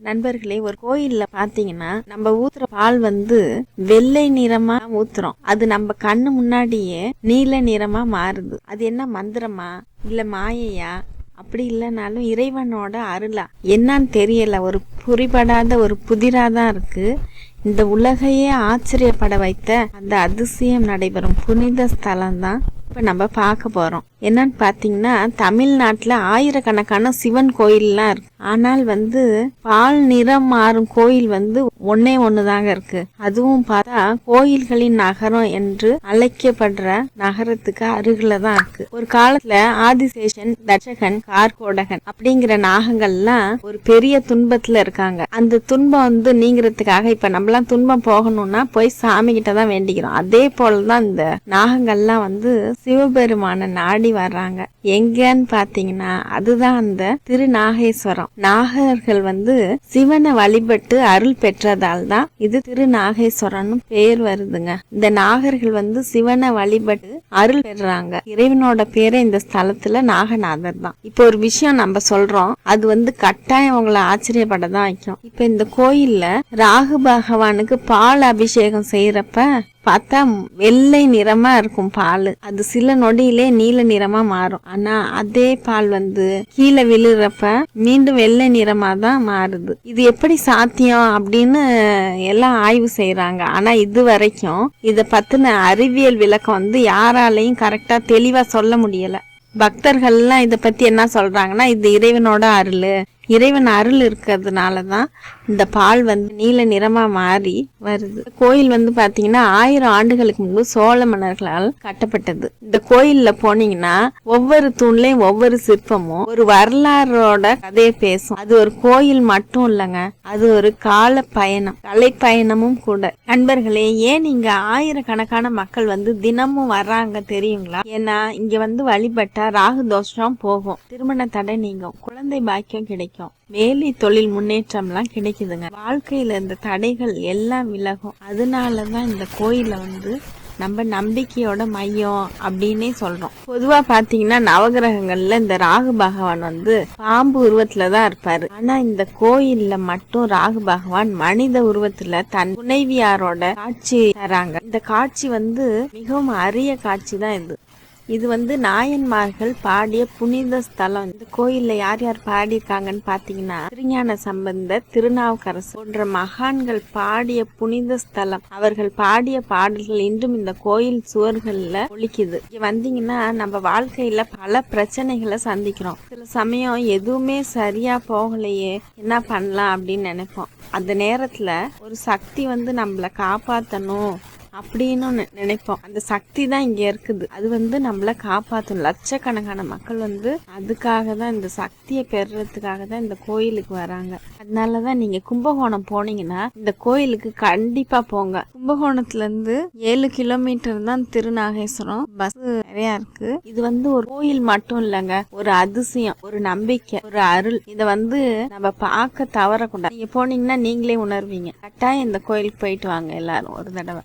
நண்பர்களே, ஒரு கோயில்ல பாத்தீங்கன்னா நம்ம ஊத்துற பால் வெள்ளை நிறமா ஊத்துறோம். அது நம்ம கண்ணு முன்னாடியே நீல நிறமா மாறுது. அது என்ன மந்திரமா இல்ல மாயையா? அப்படி இல்லைனாலும் இறைவனோட அருளா என்னன்னு தெரியல. ஒரு புரிபடாத ஒரு புதிராதான் இருக்கு. இந்த உலகையே ஆச்சரியப்பட வைத்த அந்த அதிசயம் நடைபெறும் புனித ஸ்தலம் தான் இப்ப நம்ம பார்க்க போறோம். என்னன்னு பாத்தீங்கன்னா, தமிழ்நாட்டுல ஆயிரக்கணக்கான சிவன் கோயில்லாம் இருக்கு. ஆனால் பால் நிறம் மாறும் கோயில் ஒன்னே ஒண்ணுதாங்க இருக்கு. அதுவும் பார்த்தா கோயில்களின் நகரம் என்று அழைக்கப்படுற நகரத்துக்கு அருகில தான் இருக்கு. ஒரு காலத்துல ஆதிசேஷன், தட்சகன், கார்கோடகன் அப்படிங்கிற நாகங்கள்லாம் ஒரு பெரிய துன்பத்துல இருக்காங்க. அந்த துன்பம் நீங்கிறதுக்காக இப்ப நம்மளாம் துன்பம் போகணும்னா போய் சாமி கிட்டதான் வேண்டிக்கிறோம். அதே போலதான் இந்த நாகங்கள்லாம் சிவபெருமான நாடி வர்றாங்க. எங்கன்னு பாத்தீங்கன்னா அதுதான் அந்த திருநாகேஸ்வரம். நாகர்கள் சிவனை வழிபட்டு அருள் பெற்றதால் தான் இது திருநாகேஸ்வரம் பேர் வருதுங்க. இந்த நாகர்கள் சிவனை வழிபட்டு அருள் பெறாங்க. இறைவனோட பேரே இந்த ஸ்தலத்துல நாகநாதர் தான். இப்ப ஒரு விஷயம் நம்ம சொல்றோம், அது கட்டாயம் உங்களை ஆச்சரியப்படதான் வைக்கும். இப்ப இந்த கோயில்ல ராகு பகவானுக்கு பால் அபிஷேகம் செய்யறப்ப பார்த்தா வெள்ளை நிறமா இருக்கும் பால். அது சில நொடியிலே நீல நிறமா மாறும். ஆனா அதே பால் கீழே விழுறப்ப மீண்டும் வெள்ளை நிறமா தான் மாறுது. இது எப்படி சாத்தியம் அப்படின்னு எல்லாம் ஆய்வு செய்யறாங்க. ஆனா இது வரைக்கும் இத பத்தின அறிவியல் விளக்கம் யாராலையும் கரெக்டா தெளிவா சொல்ல முடியல. பக்தர்கள்லாம் இத பத்தி என்ன சொல்றாங்கன்னா, இது இறைவனோட அருள். இறைவன் அருள் இருக்கிறதுனாலதான் இந்த பால் நீல நிறமா மாறி வருது. கோயில் பாத்தீங்கன்னா 1000 ஆண்டுகளுக்கு முன்பு சோழ மன்னர்களால் கட்டப்பட்டது. இந்த கோயில்ல போனீங்கன்னா ஒவ்வொரு தூண்லயும் ஒவ்வொரு சிற்பமும் ஒரு வரலாறோட கதையை பேசும். அது ஒரு கோயில் மட்டும் இல்லைங்க, அது ஒரு கால பயணம், கலை பயணமும் கூட. நண்பர்களே, ஏன் இங்க ஆயிரக்கணக்கான மக்கள் தினமும் வர்றாங்க தெரியுங்களா? ஏன்னா இங்க வழிபட்டா ராகு தோஷம் போகும், திருமண தடை நீங்கும், குழந்தை பாக்கியம் கிடைக்கும், வேலை தொழில் முன்னேற்றம் எல்லாம் கிடைக்குதுங்க. வாழ்க்கையில இந்த தடைகள் எல்லாம் விலகும். அதனாலதான் இந்த கோயில நம்ம நம்பிக்கையோட மையம் அப்படின்னே சொல்றோம். பொதுவா பாத்தீங்கன்னா நவகிரகங்கள்ல இந்த ராகு பகவான் பாம்பு உருவத்துலதான் இருப்பாரு. ஆனா இந்த கோயில்ல மட்டும் ராகு பகவான் மனித உருவத்துல தன் துணைவியாரோட காட்சி தராங்க. இந்த காட்சி மிகவும் அரிய காட்சி தான் இது. இது நாயன்மார்கள் பாடிய புனித ஸ்தலம். இந்த கோயில்ல யார் யார் பாடியிருக்காங்கன்னு பாத்தீங்கன்னா, திருஞான சம்பந்தர், திருநாவுக்கரசர் போன்ற மகான்கள் பாடிய புனித ஸ்தலம். அவர்கள் பாடிய பாடல்கள் இன்றும் இந்த கோயில் சுவர்கள்ல ஒலிக்குது. இங்க வந்தீங்கன்னா நம்ம வாழ்க்கையில பல பிரச்சனைகளை சந்திக்கிறோம். சில சமயம் எதுவுமே சரியா போகலையே, என்ன பண்ணலாம் அப்படின்னு நினைப்போம். அந்த நேரத்துல ஒரு சக்தி நம்மள காப்பாத்தணும் அப்படின்னு நினைப்போம். அந்த சக்தி தான் இங்க இருக்குது. அது நம்மள காப்பாற்றும். லட்சக்கணக்கான மக்கள் அதுக்காக தான், இந்த சக்தியை பெறுறதுக்காக தான் இந்த கோயிலுக்கு வராங்க. அதனாலதான் நீங்க கும்பகோணம் போனீங்கன்னா இந்த கோயிலுக்கு கண்டிப்பா போங்க. கும்பகோணத்துல இருந்து 7 கிலோமீட்டர் தான் திருநாகேஸ்வரம். பஸ் நிறைய இருக்கு. இது ஒரு கோயில் மட்டும் இல்லைங்க, ஒரு அதிசயம், ஒரு நம்பிக்கை, ஒரு அருள். இத நம்ம பார்க்க தவறக்கூடாது. நீங்க போனீங்கன்னா நீங்களே உணர்வீங்க. கட்டாயம் இந்த கோயிலுக்கு போயிட்டு வாங்க எல்லாரும் ஒரு தடவை.